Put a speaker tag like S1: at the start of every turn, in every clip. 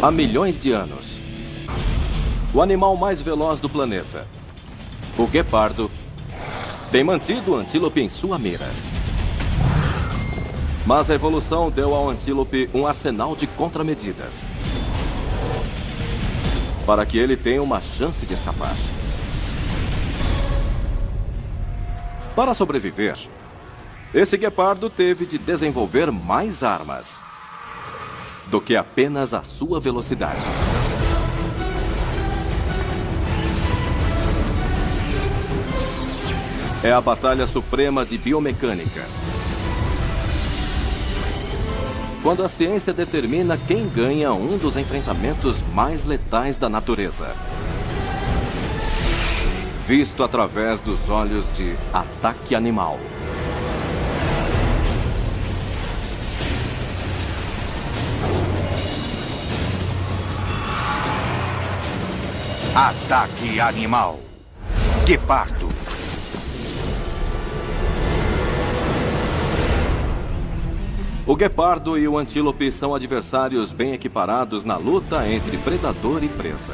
S1: Há milhões de anos, o animal mais veloz do planeta, o guepardo, tem mantido o antílope em sua mira. Mas a evolução deu ao antílope um arsenal de contramedidas para que ele tenha uma chance de escapar. Para sobreviver, esse guepardo teve de desenvolver mais armas do que apenas a sua velocidade. É a batalha suprema de biomecânica, quando a ciência determina quem ganha um dos enfrentamentos mais letais da natureza, visto através dos olhos de Ataque Animal.
S2: Ataque Animal. Guepardo.
S1: O guepardo e o antílope são adversários bem equiparados na luta entre predador e presa.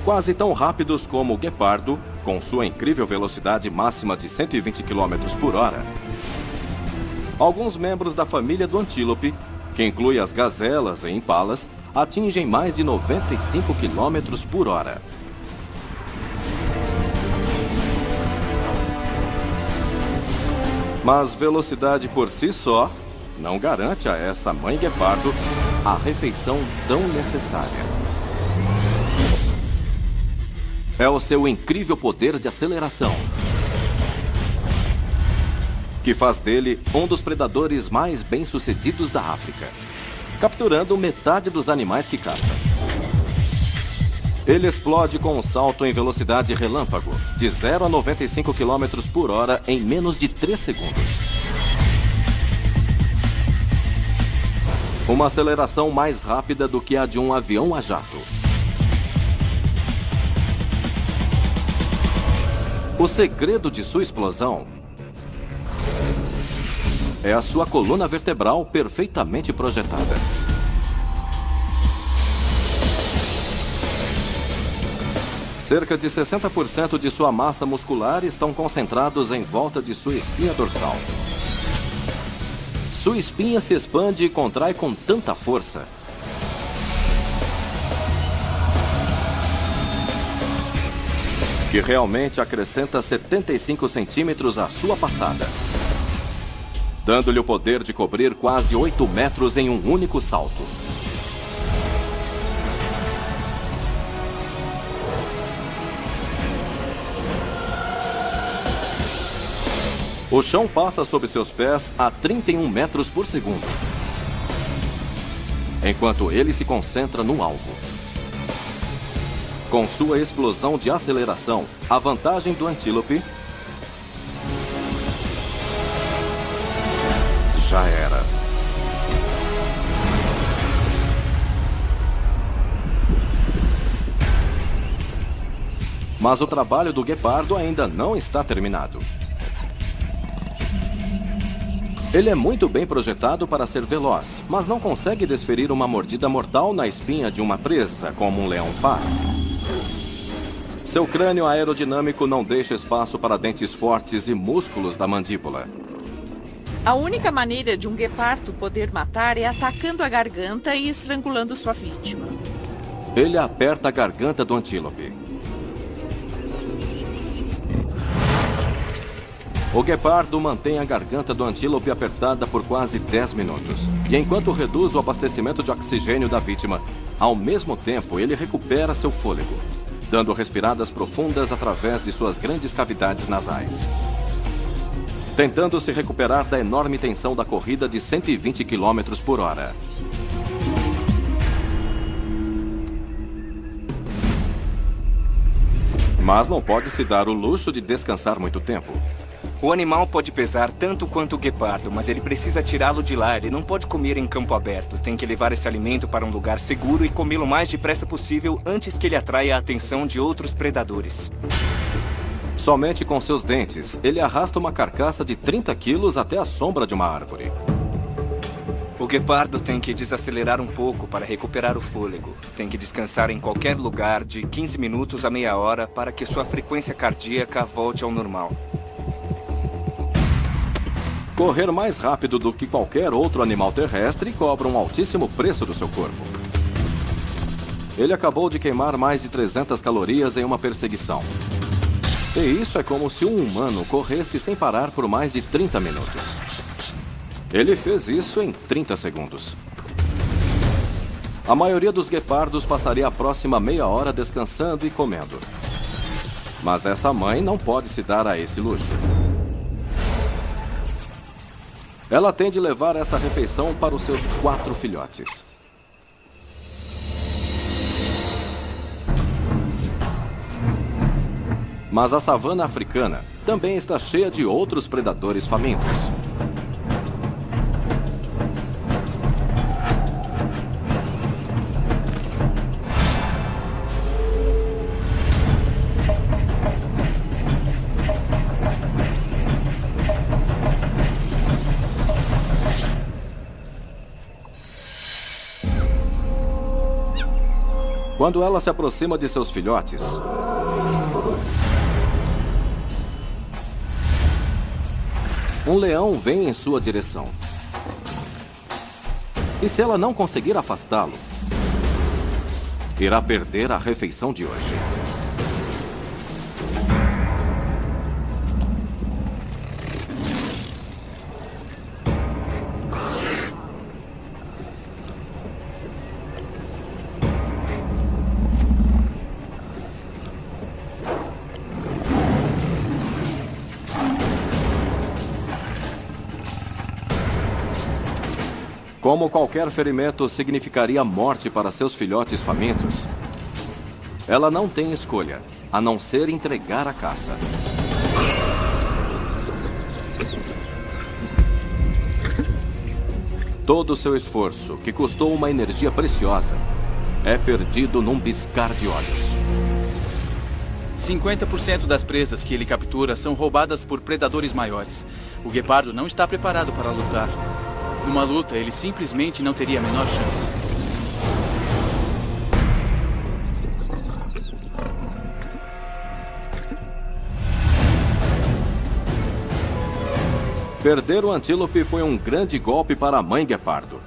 S1: Quase tão rápidos como o guepardo, com sua incrível velocidade máxima de 120 km por hora. Alguns membros da família do antílope, que inclui as gazelas e impalas, atingem mais de 95 km por hora. Mas velocidade por si só não garante a essa mãe guepardo a refeição tão necessária. É o seu incrível poder de aceleração que faz dele um dos predadores mais bem-sucedidos da África, capturando metade dos animais que caça. Ele explode com um salto em velocidade relâmpago, de 0 a 95 km por hora em menos de 3 segundos. Uma aceleração mais rápida do que a de um avião a jato. O segredo de sua explosão é a sua coluna vertebral perfeitamente projetada. Cerca de 60% de sua massa muscular estão concentrados em volta de sua espinha dorsal. Sua espinha se expande e contrai com tanta força que realmente acrescenta 75 centímetros à sua passada, dando-lhe o poder de cobrir quase 8 metros em um único salto. O chão passa sob seus pés a 31 metros por segundo, enquanto ele se concentra no alvo. Com sua explosão de aceleração, a vantagem do antílope já era. Mas o trabalho do guepardo ainda não está terminado. Ele é muito bem projetado para ser veloz, mas não consegue desferir uma mordida mortal na espinha de uma presa, como um leão faz. Seu crânio aerodinâmico não deixa espaço para dentes fortes e músculos da mandíbula.
S3: A única maneira de um guepardo poder matar é atacando a garganta e estrangulando sua vítima.
S1: Ele aperta a garganta do antílope. O guepardo mantém a garganta do antílope apertada por quase 10 minutos. E enquanto reduz o abastecimento de oxigênio da vítima, ao mesmo tempo ele recupera seu fôlego, dando respiradas profundas através de suas grandes cavidades nasais, tentando se recuperar da enorme tensão da corrida de 120 km por hora. Mas não pode se dar o luxo de descansar muito tempo.
S4: O animal pode pesar tanto quanto o guepardo, mas ele precisa tirá-lo de lá. Ele não pode comer em campo aberto. Tem que levar esse alimento para um lugar seguro e comê-lo o mais depressa possível antes que ele atraia a atenção de outros predadores.
S1: Somente com seus dentes, ele arrasta uma carcaça de 30 quilos até a sombra de uma árvore.
S4: O guepardo tem que desacelerar um pouco para recuperar o fôlego. Tem que descansar em qualquer lugar de 15 minutos a meia hora para que sua frequência cardíaca volte ao normal.
S1: Correr mais rápido do que qualquer outro animal terrestre cobra um altíssimo preço do seu corpo. Ele acabou de queimar mais de 300 calorias em uma perseguição. E isso é como se um humano corresse sem parar por mais de 30 minutos. Ele fez isso em 30 segundos. A maioria dos guepardos passaria a próxima meia hora descansando e comendo. Mas essa mãe não pode se dar a esse luxo. Ela tem de levar essa refeição para os seus 4 filhotes. Mas a savana africana também está cheia de outros predadores famintos. Quando ela se aproxima de seus filhotes, um leão vem em sua direção. E se ela não conseguir afastá-lo, irá perder a refeição de hoje. Como qualquer ferimento significaria morte para seus filhotes famintos, ela não tem escolha, a não ser entregar a caça. Todo o seu esforço, que custou uma energia preciosa, é perdido num piscar de olhos.
S5: 50% das presas que ele captura são roubadas por predadores maiores. O guepardo não está preparado para lutar. Numa luta, ele simplesmente não teria a menor chance.
S1: Perder o antílope foi um grande golpe para a mãe guepardo.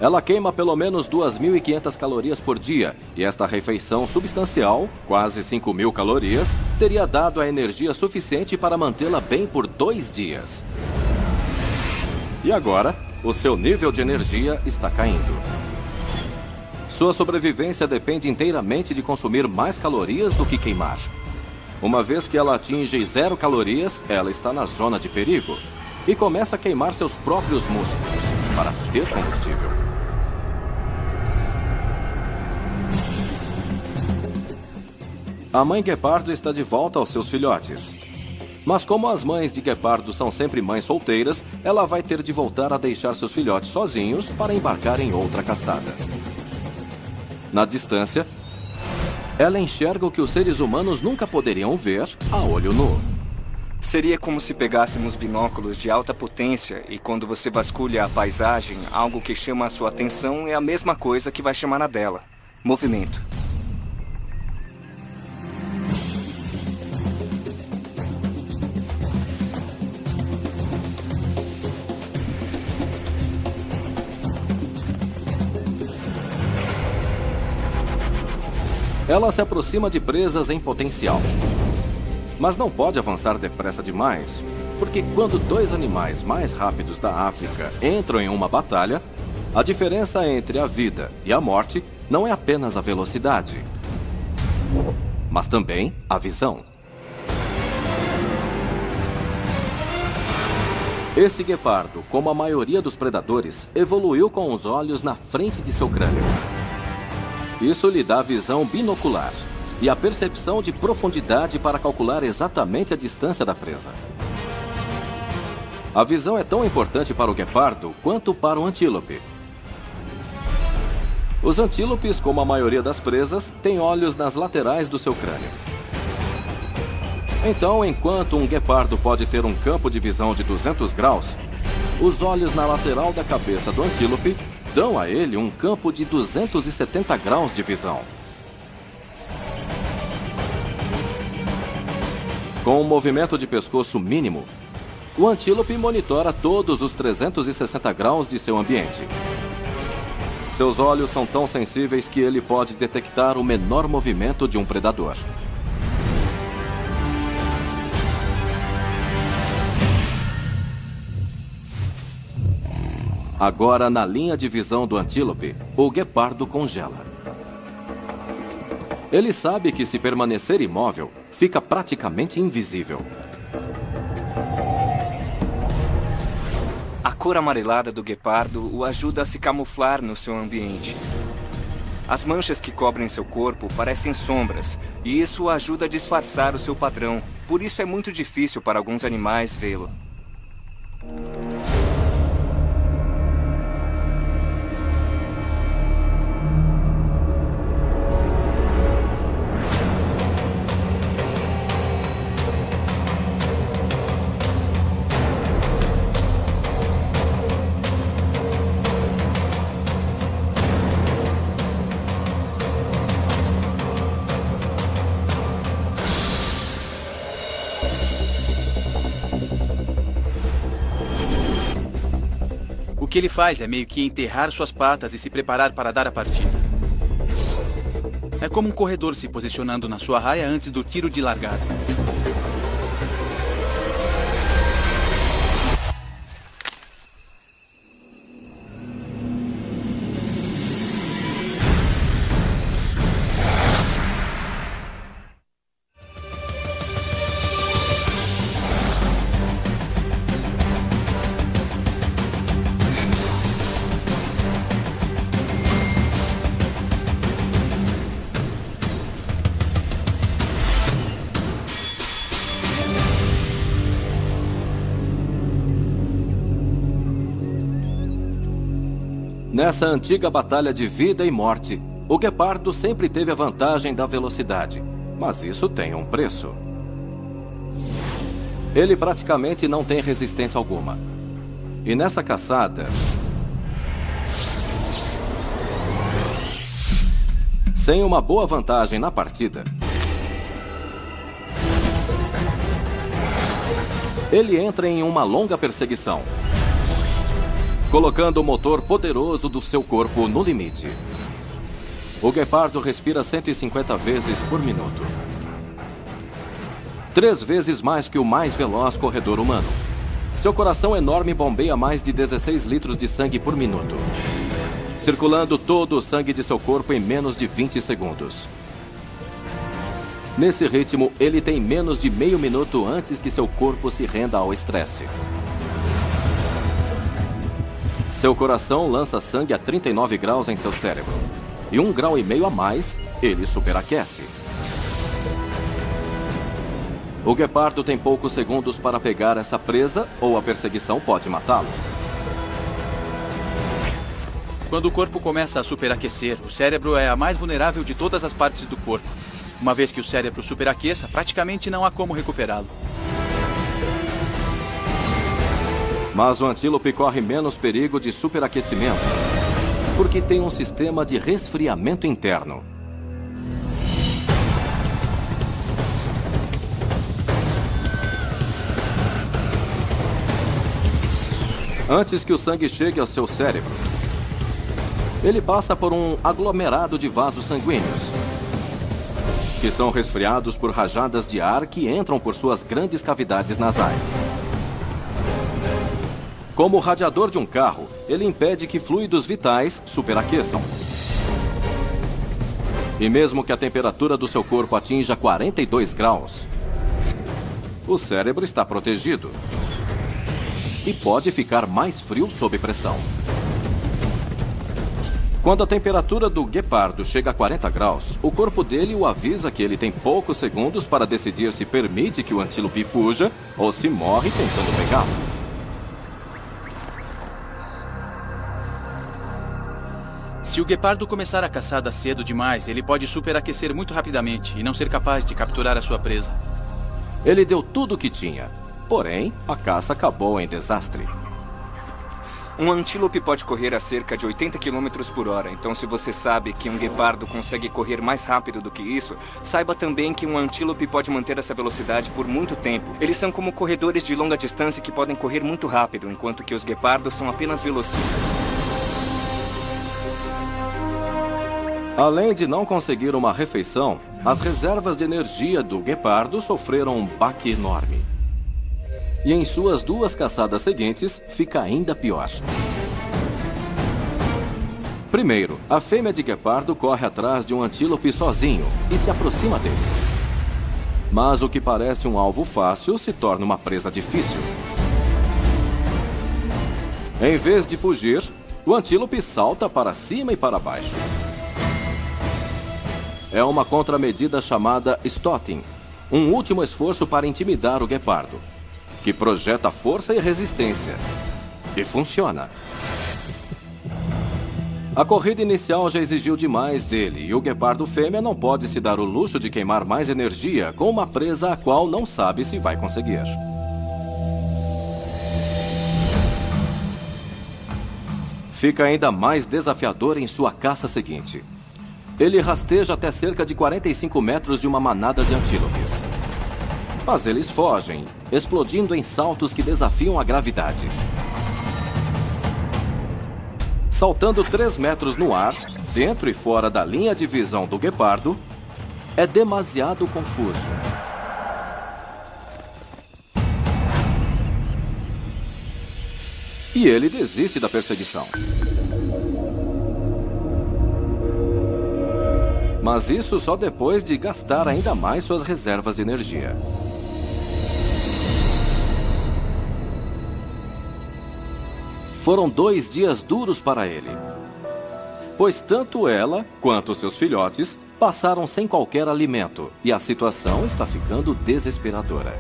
S1: Ela queima pelo menos 2.500 calorias por dia, e esta refeição substancial, quase 5.000 calorias, teria dado a energia suficiente para mantê-la bem por 2 dias. E agora, o seu nível de energia está caindo. Sua sobrevivência depende inteiramente de consumir mais calorias do que queimar. Uma vez que ela atinge 0 calorias, ela está na zona de perigo e começa a queimar seus próprios músculos para ter combustível. A mãe guepardo está de volta aos seus filhotes. Mas como as mães de guepardo são sempre mães solteiras, ela vai ter de voltar a deixar seus filhotes sozinhos para embarcar em outra caçada. Na distância, ela enxerga o que os seres humanos nunca poderiam ver a olho nu.
S4: Seria como se pegássemos binóculos de alta potência e quando você vasculha a paisagem, algo que chama a sua atenção é a mesma coisa que vai chamar a dela: movimento.
S1: Ela se aproxima de presas em potencial. Mas não pode avançar depressa demais, porque quando 2 animais mais rápidos da África entram em uma batalha, a diferença entre a vida e a morte não é apenas a velocidade, mas também a visão. Esse guepardo, como a maioria dos predadores, evoluiu com os olhos na frente de seu crânio. Isso lhe dá visão binocular e a percepção de profundidade para calcular exatamente a distância da presa. A visão é tão importante para o guepardo quanto para o antílope. Os antílopes, como a maioria das presas, têm olhos nas laterais do seu crânio. Então, enquanto um guepardo pode ter um campo de visão de 200 graus, Os olhos na lateral da cabeça do antílope dão a ele um campo de 270 graus de visão. Com um movimento de pescoço mínimo, o antílope monitora todos os 360 graus de seu ambiente. Seus olhos são tão sensíveis que ele pode detectar o menor movimento de um predador. Agora, na linha de visão do antílope, o guepardo congela. Ele sabe que se permanecer imóvel, fica praticamente invisível.
S4: A cor amarelada do guepardo o ajuda a se camuflar no seu ambiente. As manchas que cobrem seu corpo parecem sombras, e isso o ajuda a disfarçar o seu padrão. Por isso é muito difícil para alguns animais vê-lo.
S5: O que ele faz é meio que enterrar suas patas e se preparar para dar a partida. É como um corredor se posicionando na sua raia antes do tiro de largada.
S1: Nessa antiga batalha de vida e morte, o guepardo sempre teve a vantagem da velocidade. Mas isso tem um preço. Ele praticamente não tem resistência alguma. E nessa caçada, sem uma boa vantagem na partida, ele entra em uma longa perseguição, colocando o motor poderoso do seu corpo no limite. O guepardo respira 150 vezes por minuto. 3 vezes mais que o mais veloz corredor humano. Seu coração enorme bombeia mais de 16 litros de sangue por minuto, circulando todo o sangue de seu corpo em menos de 20 segundos. Nesse ritmo, ele tem menos de meio minuto antes que seu corpo se renda ao estresse. Seu coração lança sangue a 39 graus em seu cérebro. E 1,5 grau a mais, ele superaquece. O guepardo tem poucos segundos para pegar essa presa ou a perseguição pode matá-lo.
S5: Quando o corpo começa a superaquecer, o cérebro é a mais vulnerável de todas as partes do corpo. Uma vez que o cérebro superaqueça, praticamente não há como recuperá-lo.
S1: Mas o antílope corre menos perigo de superaquecimento, porque tem um sistema de resfriamento interno. Antes que o sangue chegue ao seu cérebro, ele passa por um aglomerado de vasos sanguíneos, que são resfriados por rajadas de ar que entram por suas grandes cavidades nasais. Como o radiador de um carro, ele impede que fluidos vitais superaqueçam. E mesmo que a temperatura do seu corpo atinja 42 graus, o cérebro está protegido e pode ficar mais frio sob pressão. Quando a temperatura do guepardo chega a 40 graus, o corpo dele o avisa que ele tem poucos segundos para decidir se permite que o antílope fuja ou se morre tentando pegá-lo.
S5: Se o guepardo começar a caçada cedo demais, ele pode superaquecer muito rapidamente e não ser capaz de capturar a sua presa.
S1: Ele deu tudo o que tinha, porém, a caça acabou em desastre.
S4: Um antílope pode correr a cerca de 80 km por hora, então se você sabe que um guepardo consegue correr mais rápido do que isso, saiba também que um antílope pode manter essa velocidade por muito tempo. Eles são como corredores de longa distância que podem correr muito rápido, enquanto que os guepardos são apenas velocistas.
S1: Além de não conseguir uma refeição, as reservas de energia do guepardo sofreram um baque enorme. E em suas 2 caçadas seguintes, fica ainda pior. Primeiro, a fêmea de guepardo corre atrás de um antílope sozinho e se aproxima dele. Mas o que parece um alvo fácil se torna uma presa difícil. Em vez de fugir, o antílope salta para cima e para baixo. É uma contramedida chamada Stotting, um último esforço para intimidar o guepardo, que projeta força e resistência. E funciona. A corrida inicial já exigiu demais dele, e o guepardo fêmea não pode se dar o luxo de queimar mais energia com uma presa a qual não sabe se vai conseguir. Fica ainda mais desafiador em sua caça seguinte. Ele rasteja até cerca de 45 metros de uma manada de antílopes. Mas eles fogem, explodindo em saltos que desafiam a gravidade. Saltando 3 metros no ar, dentro e fora da linha de visão do guepardo, é demasiado confuso. E ele desiste da perseguição. Mas isso só depois de gastar ainda mais suas reservas de energia. Foram 2 dias duros para ele, pois tanto ela quanto seus filhotes passaram sem qualquer alimento e a situação está ficando desesperadora.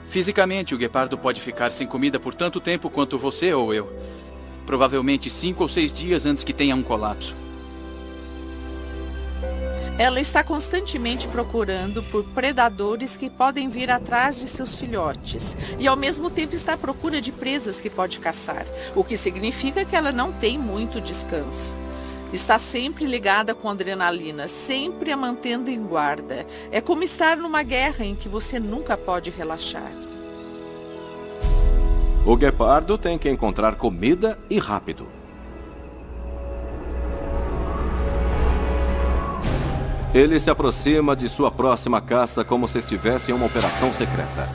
S5: Fisicamente, o guepardo pode ficar sem comida por tanto tempo quanto você ou eu. Provavelmente 5 ou 6 dias antes que tenha um colapso.
S3: Ela está constantemente procurando por predadores que podem vir atrás de seus filhotes e ao mesmo tempo está à procura de presas que pode caçar, o que significa que ela não tem muito descanso. Está sempre ligada com adrenalina, sempre a mantendo em guarda. É como estar numa guerra em que você nunca pode relaxar.
S1: O guepardo tem que encontrar comida e rápido. Ele se aproxima de sua próxima caça como se estivesse em uma operação secreta.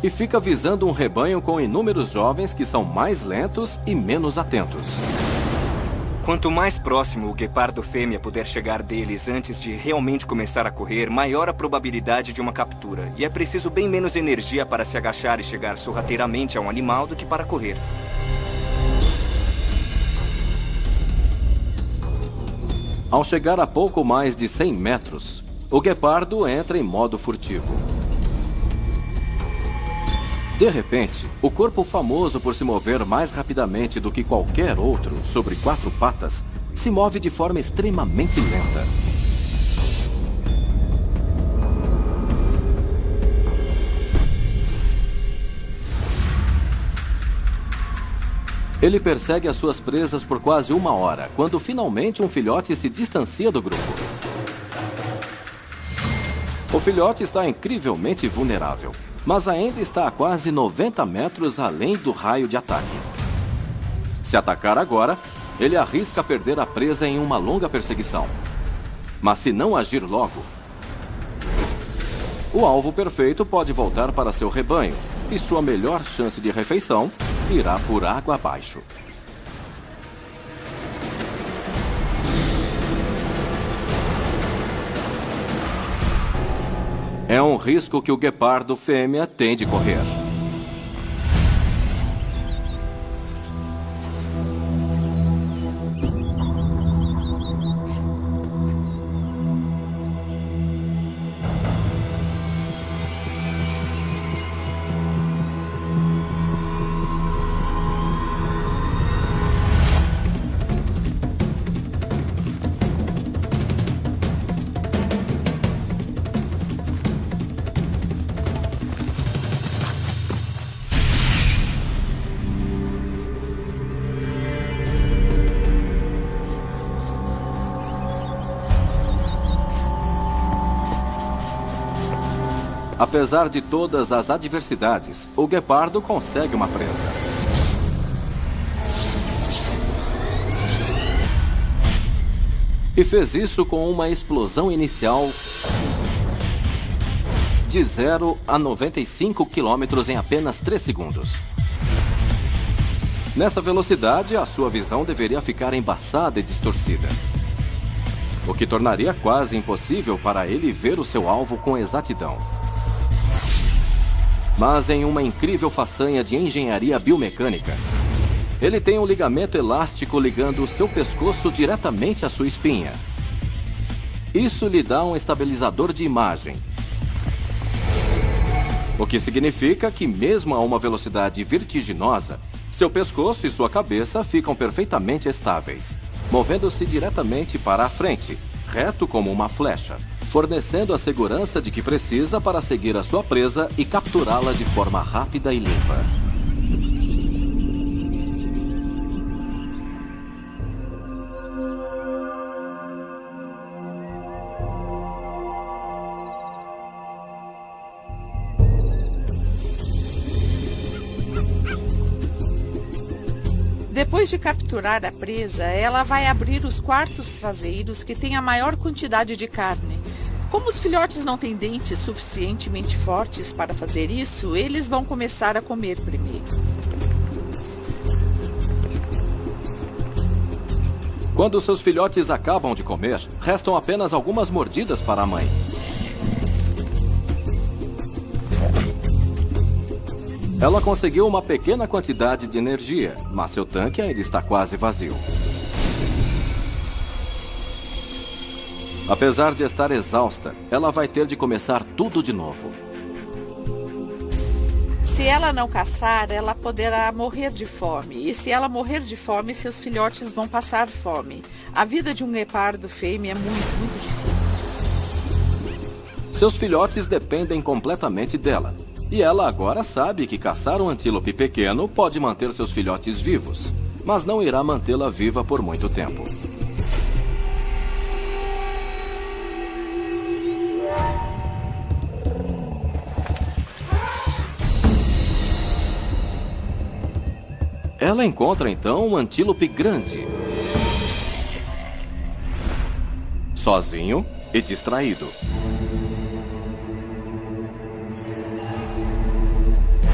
S1: E fica visando um rebanho com inúmeros jovens que são mais lentos e menos atentos.
S4: Quanto mais próximo o guepardo fêmea puder chegar deles antes de realmente começar a correr, maior a probabilidade de uma captura. E é preciso bem menos energia para se agachar e chegar sorrateiramente a um animal do que para correr.
S1: Ao chegar a pouco mais de 100 metros, o guepardo entra em modo furtivo. De repente, o corpo famoso por se mover mais rapidamente do que qualquer outro sobre 4 patas, se move de forma extremamente lenta. Ele persegue as suas presas por quase 1 hora, quando finalmente um filhote se distancia do grupo. O filhote está incrivelmente vulnerável, mas ainda está a quase 90 metros além do raio de ataque. Se atacar agora, ele arrisca perder a presa em uma longa perseguição. Mas se não agir logo, o alvo perfeito pode voltar para seu rebanho, e sua melhor chance de refeição irá por água abaixo. É um risco que o guepardo fêmea tem de correr. Apesar de todas as adversidades, o guepardo consegue uma presa. E fez isso com uma explosão inicial de 0 a 95 km em apenas 3 segundos. Nessa velocidade, a sua visão deveria ficar embaçada e distorcida, o que tornaria quase impossível para ele ver o seu alvo com exatidão. Mas em uma incrível façanha de engenharia biomecânica, ele tem um ligamento elástico ligando o seu pescoço diretamente à sua espinha. Isso lhe dá um estabilizador de imagem, o que significa que, mesmo a uma velocidade vertiginosa, seu pescoço e sua cabeça ficam perfeitamente estáveis, movendo-se diretamente para a frente, reto como uma flecha, fornecendo a segurança de que precisa para seguir a sua presa e capturá-la de forma rápida e limpa.
S3: Depois de capturar a presa, ela vai abrir os quartos traseiros que têm a maior quantidade de carne. Como os filhotes não têm dentes suficientemente fortes para fazer isso, eles vão começar a comer primeiro.
S1: Quando seus filhotes acabam de comer, restam apenas algumas mordidas para a mãe. Ela conseguiu uma pequena quantidade de energia, mas seu tanque ainda está quase vazio. Apesar de estar exausta, ela vai ter de começar tudo de novo.
S3: Se ela não caçar, ela poderá morrer de fome. E se ela morrer de fome, seus filhotes vão passar fome. A vida de um guepardo fêmea é muito difícil.
S1: Seus filhotes dependem completamente dela. E ela agora sabe que caçar um antílope pequeno pode manter seus filhotes vivos, mas não irá mantê-la viva por muito tempo. Ela encontra então um antílope grande, sozinho e distraído.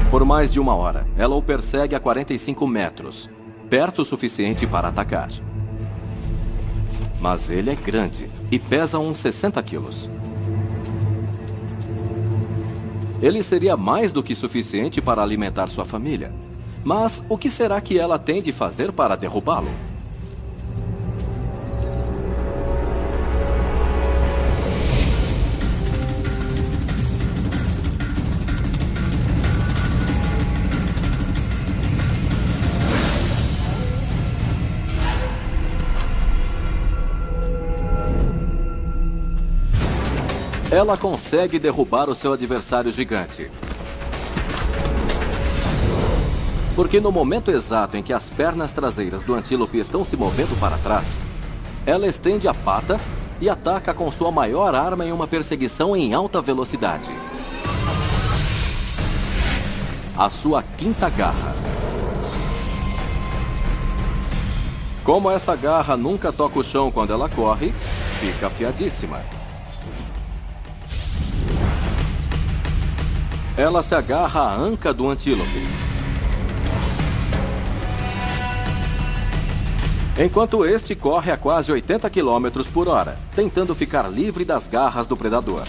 S1: Por mais de 1 hora, ela o persegue a 45 metros, perto o suficiente para atacar. Mas ele é grande e pesa uns 60 quilos. Ele seria mais do que suficiente para alimentar sua família. Mas o que será que ela tem de fazer para derrubá-lo? Ela consegue derrubar o seu adversário gigante. Porque no momento exato em que as pernas traseiras do antílope estão se movendo para trás, ela estende a pata e ataca com sua maior arma em uma perseguição em alta velocidade. A sua quinta garra. Como essa garra nunca toca o chão quando ela corre, fica afiadíssima. Ela se agarra à anca do antílope. Enquanto este corre a quase 80 km por hora, tentando ficar livre das garras do predador.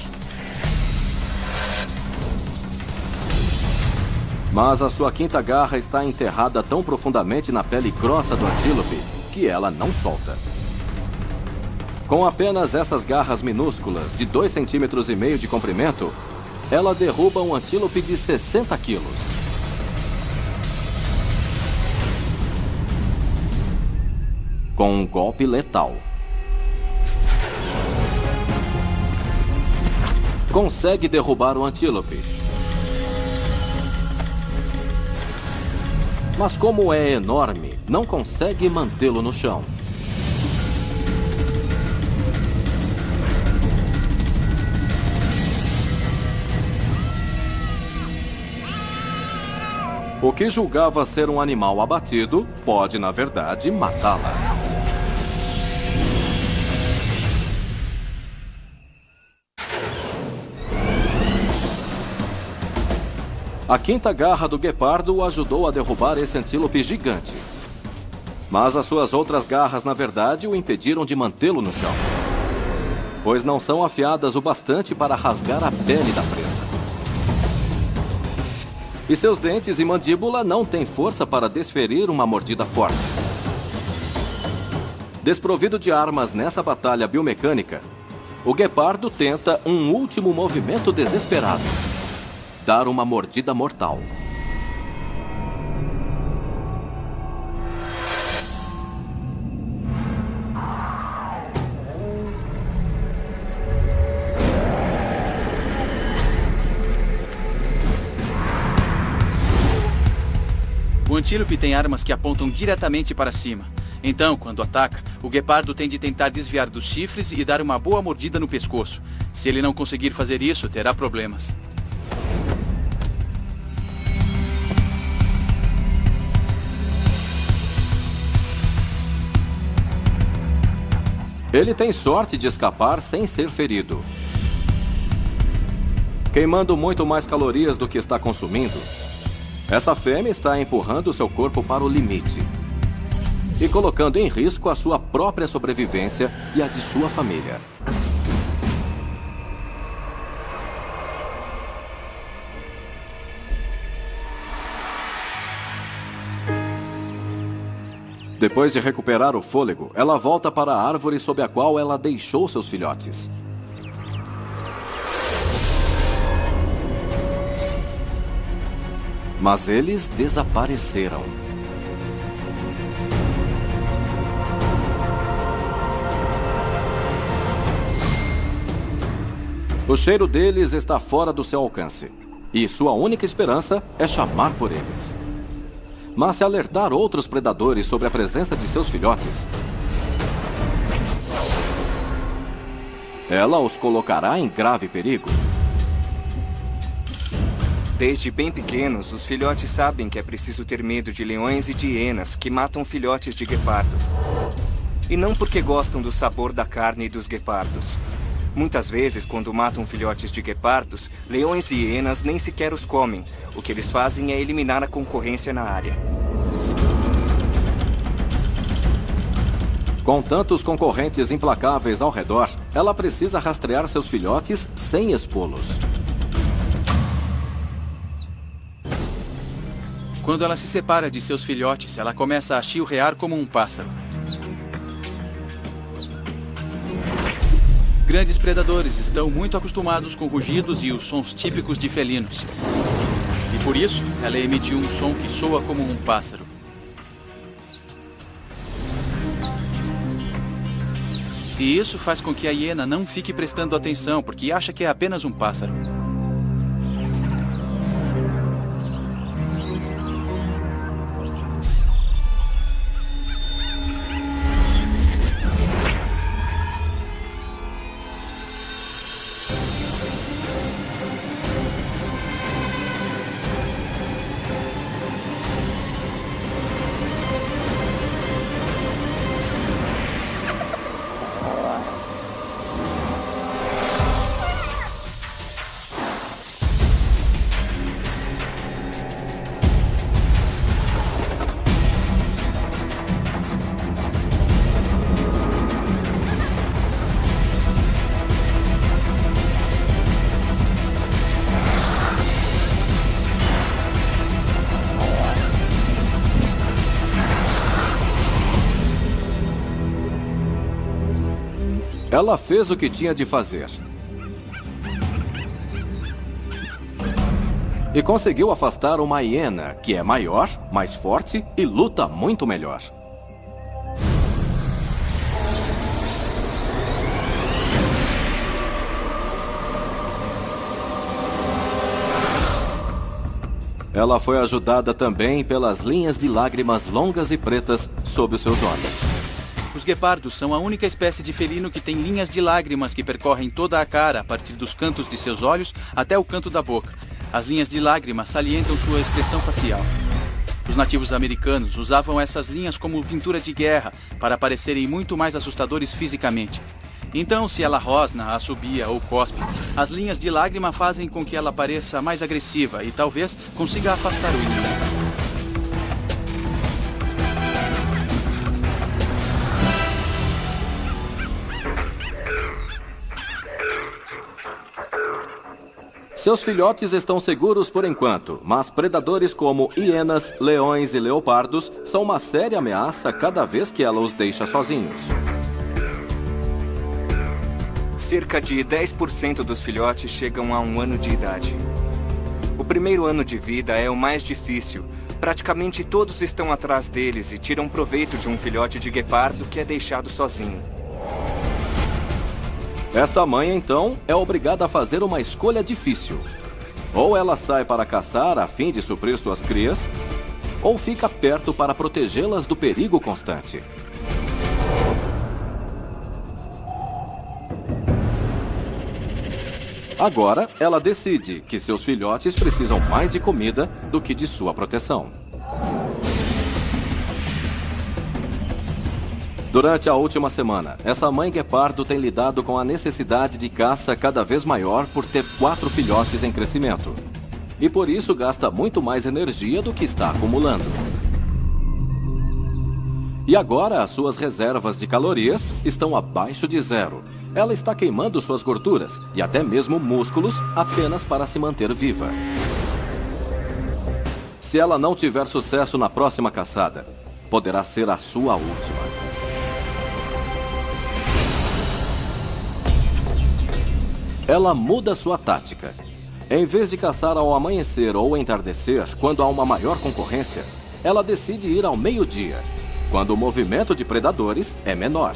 S1: Mas a sua quinta garra está enterrada tão profundamente na pele grossa do antílope que ela não solta. Com apenas essas garras minúsculas de 2,5 cm de comprimento, ela derruba um antílope de 60 quilos. Com um golpe letal. Consegue derrubar o antílope. Mas como é enorme, não consegue mantê-lo no chão. O que julgava ser um animal abatido pode, na verdade, matá-la. A quinta garra do guepardo o ajudou a derrubar esse antílope gigante. Mas as suas outras garras, na verdade, o impediram de mantê-lo no chão, pois não são afiadas o bastante para rasgar a pele da presa. E seus dentes e mandíbula não têm força para desferir uma mordida forte. Desprovido de armas nessa batalha biomecânica, o guepardo tenta um último movimento desesperado: dar uma mordida mortal.
S5: O antílope tem armas que apontam diretamente para cima. Então, quando ataca, o guepardo tem de tentar desviar dos chifres e dar uma boa mordida no pescoço. Se ele não conseguir fazer isso, terá problemas.
S1: Ele tem sorte de escapar sem ser ferido. Queimando muito mais calorias do que está consumindo, essa fêmea está empurrando seu corpo para o limite e colocando em risco a sua própria sobrevivência e a de sua família. Depois de recuperar o fôlego, ela volta para a árvore sob a qual ela deixou seus filhotes. Mas eles desapareceram. O cheiro deles está fora do seu alcance, e sua única esperança é chamar por eles. Mas se alertar outros predadores sobre a presença de seus filhotes, ela os colocará em grave perigo.
S4: Desde bem pequenos, os filhotes sabem que é preciso ter medo de leões e de hienas que matam filhotes de guepardo. E não porque gostam do sabor da carne dos guepardos. Muitas vezes, quando matam filhotes de guepardos, leões e hienas nem sequer os comem. O que eles fazem é eliminar a concorrência na área.
S1: Com tantos concorrentes implacáveis ao redor, ela precisa rastrear seus filhotes sem expô-los.
S5: Quando ela se separa de seus filhotes, ela começa a chilrear como um pássaro. Grandes predadores estão muito acostumados com rugidos e os sons típicos de felinos. E por isso, ela emitiu um som que soa como um pássaro. E isso faz com que a hiena não fique prestando atenção, porque acha que é apenas um pássaro.
S1: Ela fez o que tinha de fazer. E conseguiu afastar uma hiena, que é maior, mais forte e luta muito melhor. Ela foi ajudada também pelas linhas de lágrimas longas e pretas sob os seus olhos.
S5: Os guepardos são a única espécie de felino que tem linhas de lágrimas que percorrem toda a cara, a partir dos cantos de seus olhos até o canto da boca. As linhas de lágrimas salientam sua expressão facial. Os nativos americanos usavam essas linhas como pintura de guerra para parecerem muito mais assustadores fisicamente. Então, se ela rosna, assobia ou cospe, as linhas de lágrima fazem com que ela pareça mais agressiva e talvez consiga afastar o inimigo.
S1: Seus filhotes estão seguros por enquanto, mas predadores como hienas, leões e leopardos são uma séria ameaça cada vez que ela os deixa sozinhos.
S4: Cerca de 10% dos filhotes chegam a 1 ano de idade. O primeiro ano de vida é o mais difícil. Praticamente todos estão atrás deles e tiram proveito de um filhote de guepardo que é deixado sozinho.
S1: Esta mãe, então, é obrigada a fazer uma escolha difícil. Ou ela sai para caçar a fim de suprir suas crias, ou fica perto para protegê-las do perigo constante. Agora, ela decide que seus filhotes precisam mais de comida do que de sua proteção. Durante a última semana, essa mãe guepardo tem lidado com a necessidade de caça cada vez maior por ter 4 filhotes em crescimento. E por isso gasta muito mais energia do que está acumulando. E agora as suas reservas de calorias estão abaixo de zero. Ela está queimando suas gorduras e até mesmo músculos apenas para se manter viva. Se ela não tiver sucesso na próxima caçada, poderá ser a sua última. Ela muda sua tática. Em vez de caçar ao amanhecer ou entardecer, quando há uma maior concorrência, ela decide ir ao meio-dia, quando o movimento de predadores é menor.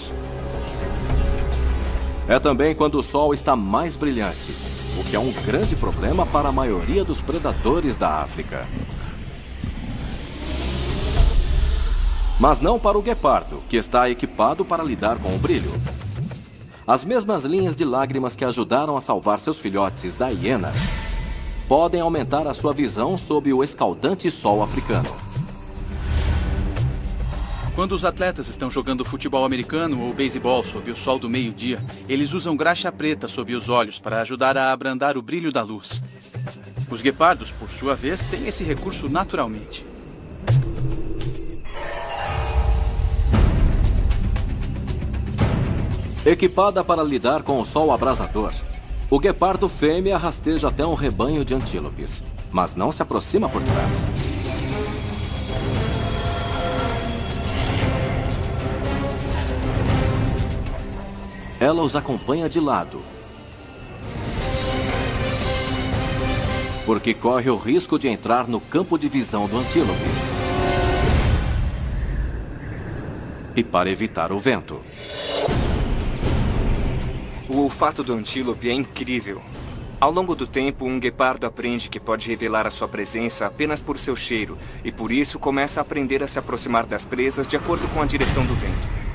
S1: É também quando o sol está mais brilhante, o que é um grande problema para a maioria dos predadores da África. Mas não para o guepardo, que está equipado para lidar com o brilho. As mesmas linhas de lágrimas que ajudaram a salvar seus filhotes da hiena podem aumentar a sua visão sob o escaldante sol africano.
S5: Quando os atletas estão jogando futebol americano ou beisebol sob o sol do meio-dia, eles usam graxa preta sob os olhos para ajudar a abrandar o brilho da luz. Os guepardos, por sua vez, têm esse recurso naturalmente.
S1: Equipada para lidar com o sol abrasador, o guepardo fêmea rasteja até um rebanho de antílopes, mas não se aproxima por trás. Ela os acompanha de lado, porque corre o risco de entrar no campo de visão do antílope. E para evitar o vento.
S4: O olfato do antílope é incrível. Ao longo do tempo, um guepardo aprende que pode revelar a sua presença apenas por seu cheiro, e por isso começa a aprender a se aproximar das presas de acordo com a direção do vento.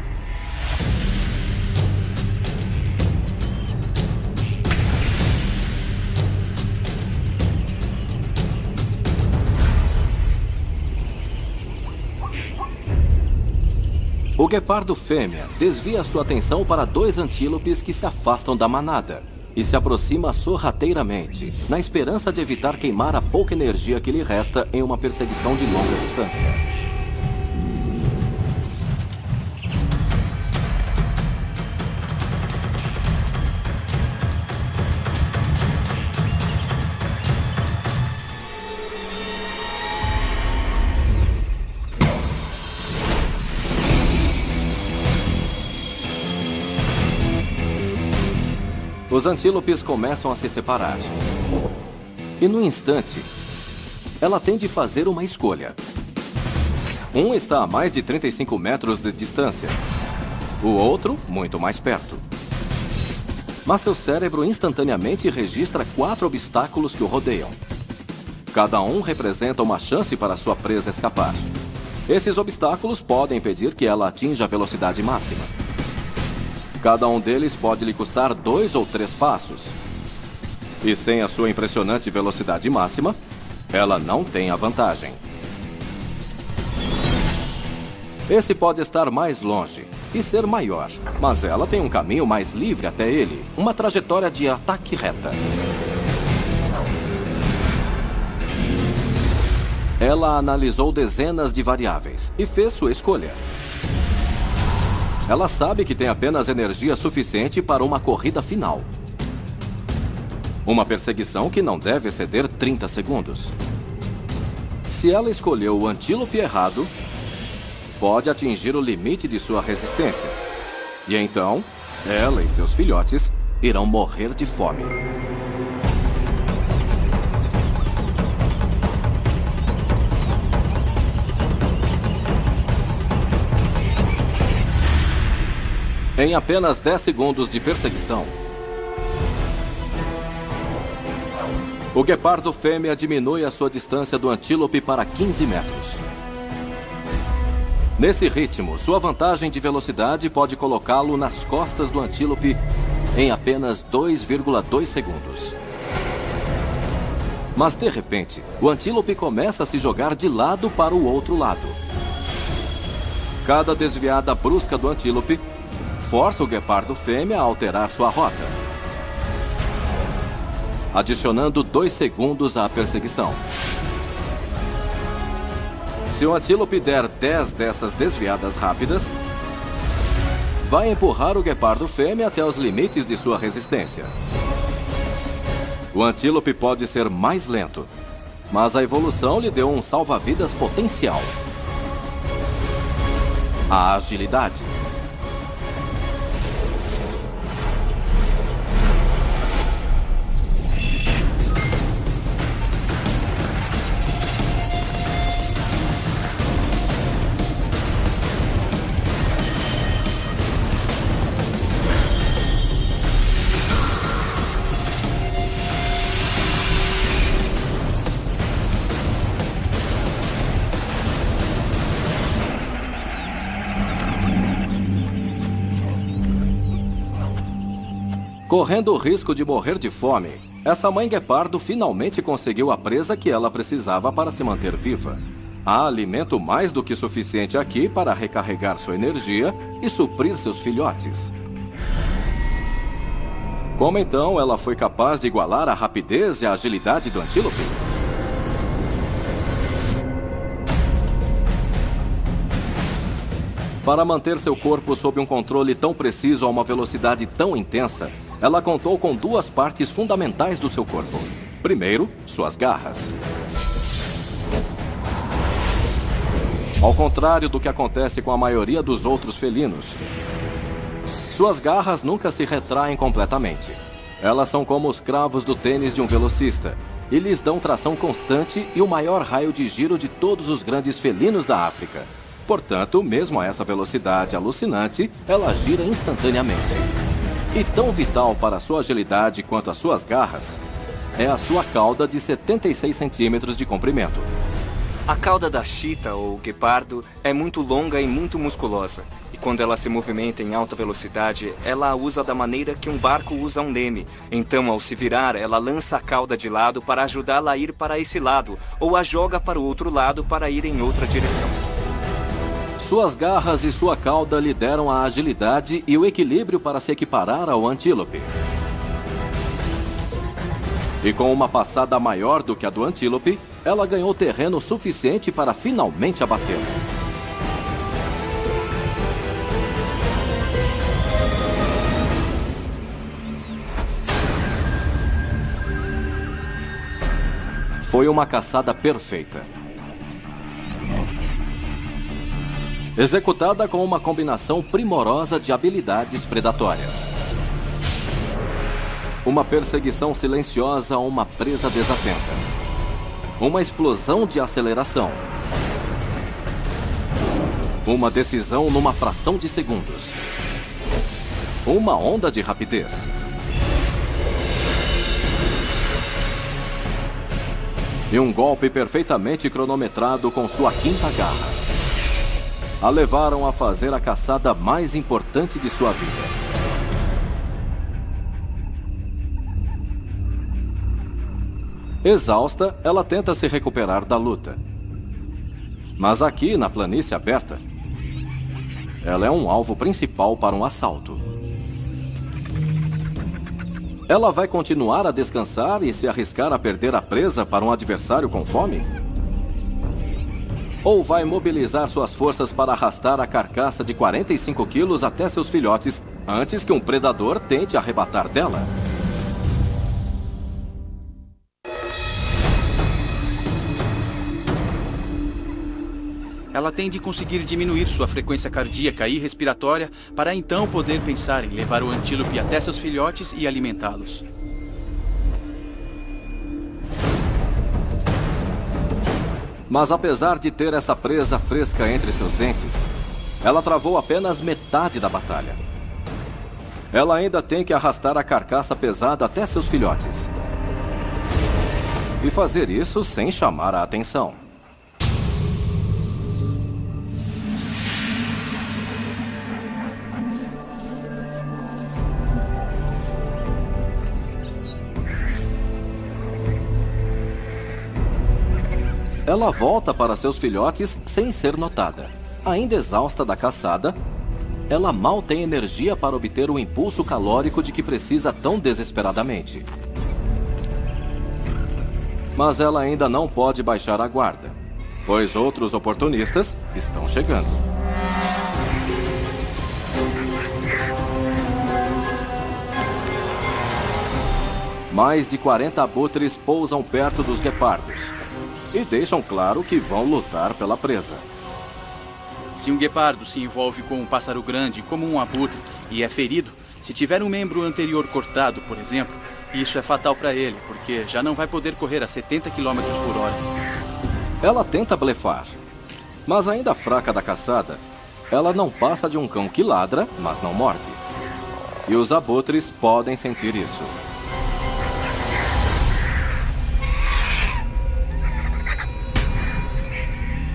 S1: O guepardo fêmea desvia sua atenção para 2 antílopes que se afastam da manada e se aproxima sorrateiramente, na esperança de evitar queimar a pouca energia que lhe resta em uma perseguição de longa distância. Os antílopes começam a se separar. E no instante, ela tem de fazer uma escolha. Um está a mais de 35 metros de distância. O outro, muito mais perto. Mas seu cérebro instantaneamente registra 4 obstáculos que o rodeiam. Cada um representa uma chance para sua presa escapar. Esses obstáculos podem impedir que ela atinja a velocidade máxima. Cada um deles pode lhe custar 2 ou 3 passos. E sem a sua impressionante velocidade máxima, ela não tem a vantagem. Esse pode estar mais longe e ser maior, mas ela tem um caminho mais livre até ele, uma trajetória de ataque reta. Ela analisou dezenas de variáveis e fez sua escolha. Ela sabe que tem apenas energia suficiente para uma corrida final. Uma perseguição que não deve exceder 30 segundos. Se ela escolheu o antílope errado, pode atingir o limite de sua resistência. E então, ela e seus filhotes irão morrer de fome. Em apenas 10 segundos de perseguição, o guepardo fêmea diminui a sua distância do antílope para 15 metros. Nesse ritmo, sua vantagem de velocidade pode colocá-lo nas costas do antílope em apenas 2,2 segundos. Mas, de repente, o antílope começa a se jogar de lado para o outro lado. Cada desviada brusca do antílope força o guepardo fêmea a alterar sua rota, adicionando 2 segundos à perseguição. Se o antílope der 10 dessas desviadas rápidas, vai empurrar o guepardo fêmea até os limites de sua resistência. O antílope pode ser mais lento, mas a evolução lhe deu um salva-vidas potencial: a agilidade. Correndo o risco de morrer de fome, essa mãe guepardo finalmente conseguiu a presa que ela precisava para se manter viva. Há alimento mais do que suficiente aqui para recarregar sua energia e suprir seus filhotes. Como então ela foi capaz de igualar a rapidez e a agilidade do antílope? Para manter seu corpo sob um controle tão preciso a uma velocidade tão intensa, ela contou com 2 partes fundamentais do seu corpo. Primeiro, suas garras. Ao contrário do que acontece com a maioria dos outros felinos, suas garras nunca se retraem completamente. Elas são como os cravos do tênis de um velocista e lhes dão tração constante e o maior raio de giro de todos os grandes felinos da África. Portanto, mesmo a essa velocidade alucinante, ela gira instantaneamente. E tão vital para sua agilidade quanto as suas garras é a sua cauda de 76 centímetros de comprimento.
S4: A cauda da chita, ou guepardo, é muito longa e muito musculosa. E quando ela se movimenta em alta velocidade, ela a usa da maneira que um barco usa um leme. Então, ao se virar, ela lança a cauda de lado para ajudá-la a ir para esse lado, ou a joga para o outro lado para ir em outra direção.
S1: Suas garras e sua cauda lhe deram a agilidade e o equilíbrio para se equiparar ao antílope. E com uma passada maior do que a do antílope, ela ganhou terreno suficiente para finalmente abatê-lo. Foi uma caçada perfeita. Executada com uma combinação primorosa de habilidades predatórias. Uma perseguição silenciosa a uma presa desatenta. Uma explosão de aceleração. Uma decisão numa fração de segundos. Uma onda de rapidez. E um golpe perfeitamente cronometrado com sua quinta garra. A levaram a fazer a caçada mais importante de sua vida. Exausta, ela tenta se recuperar da luta. Mas aqui, na planície aberta, ela é um alvo principal para um assalto. Ela vai continuar a descansar e se arriscar a perder a presa para um adversário com fome? Ou vai mobilizar suas forças para arrastar a carcaça de 45 quilos até seus filhotes antes que um predador tente arrebatar dela?
S5: Ela tem de conseguir diminuir sua frequência cardíaca e respiratória para então poder pensar em levar o antílope até seus filhotes e alimentá-los.
S1: Mas apesar de ter essa presa fresca entre seus dentes, ela travou apenas metade da batalha. Ela ainda tem que arrastar a carcaça pesada até seus filhotes. E fazer isso sem chamar a atenção. Ela volta para seus filhotes sem ser notada. Ainda exausta da caçada, ela mal tem energia para obter o impulso calórico de que precisa tão desesperadamente. Mas ela ainda não pode baixar a guarda, pois outros oportunistas estão chegando. Mais de 40 abutres pousam perto dos guepardos e deixam claro que vão lutar pela presa.
S5: Se um guepardo se envolve com um pássaro grande, como um abutre, e é ferido, se tiver um membro anterior cortado, por exemplo, isso é fatal para ele, porque já não vai poder correr a 70 km por hora.
S1: Ela tenta blefar, mas ainda fraca da caçada, ela não passa de um cão que ladra, mas não morde. E os abutres podem sentir isso.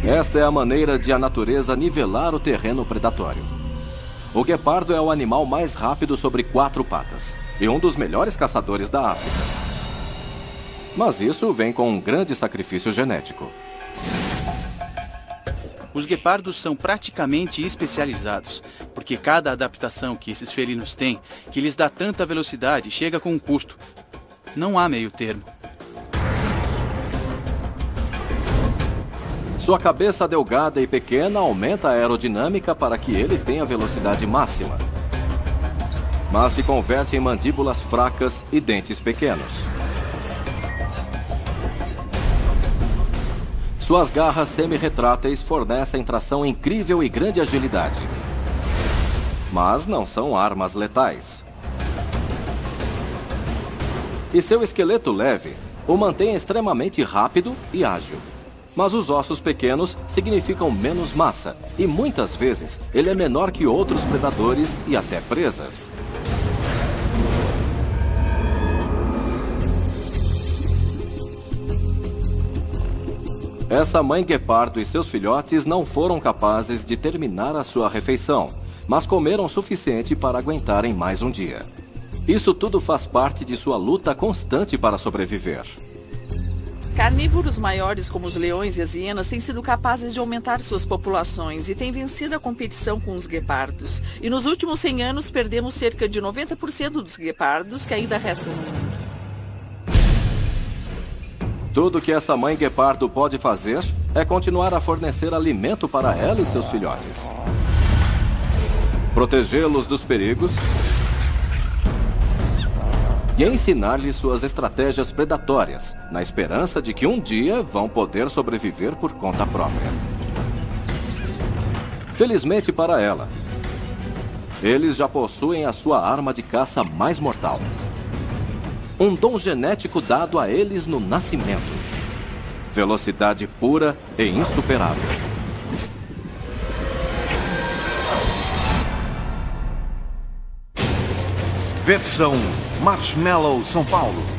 S1: Esta é a maneira de a natureza nivelar o terreno predatório. O guepardo é o animal mais rápido sobre 4 patas e um dos melhores caçadores da África. Mas isso vem com um grande sacrifício genético.
S5: Os guepardos são praticamente especializados, porque cada adaptação que esses felinos têm, que lhes dá tanta velocidade, chega com um custo. Não há meio termo.
S1: Sua cabeça delgada e pequena aumenta a aerodinâmica para que ele tenha velocidade máxima, mas se converte em mandíbulas fracas e dentes pequenos. Suas garras semi-retráteis fornecem tração incrível e grande agilidade, mas não são armas letais. E seu esqueleto leve o mantém extremamente rápido e ágil. Mas os ossos pequenos significam menos massa, e muitas vezes ele é menor que outros predadores e até presas. Essa mãe guepardo e seus filhotes não foram capazes de terminar a sua refeição, mas comeram o suficiente para aguentarem mais um dia. Isso tudo faz parte de sua luta constante para sobreviver.
S3: Carnívoros maiores como os leões e as hienas têm sido capazes de aumentar suas populações e têm vencido a competição com os guepardos. E nos últimos 100 anos perdemos cerca de 90% dos guepardos que ainda restam no mundo.
S1: Tudo que essa mãe guepardo pode fazer é continuar a fornecer alimento para ela e seus filhotes. Protegê-los dos perigos e ensinar-lhes suas estratégias predatórias, na esperança de que um dia vão poder sobreviver por conta própria. Felizmente para ela, eles já possuem a sua arma de caça mais mortal. Um dom genético dado a eles no nascimento. Velocidade pura e insuperável.
S2: Versão Marshmallow São Paulo.